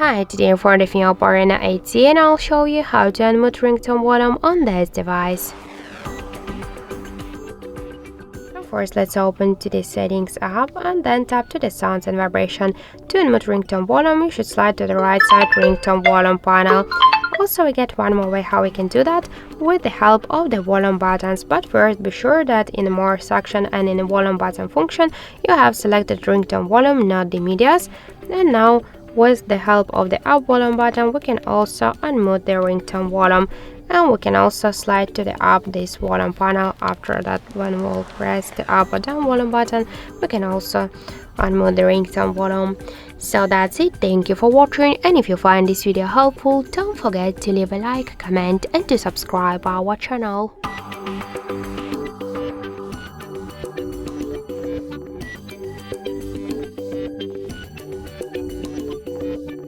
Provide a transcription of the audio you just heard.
Hi, today for the OPPO Reno 8C and I'll show you how to unmute ringtone volume on this device. First, let's open to the settings app and then tap to the sounds and vibration. To unmute ringtone volume, you should slide to the right side ringtone volume panel. Also, we get one more way how we can do that with the help of the volume buttons, but first be sure that in the more section and in the volume button function you have selected ringtone volume, not the medias. And now with the help of the up volume button we can also unmute the ringtone volume, and we can also slide to the up this volume panel. After that, when we'll press the up or down volume button we can also unmute the ringtone volume. So that's it, thank you for watching, and if you find this video helpful, don't forget to leave a like, comment and to subscribe our channel.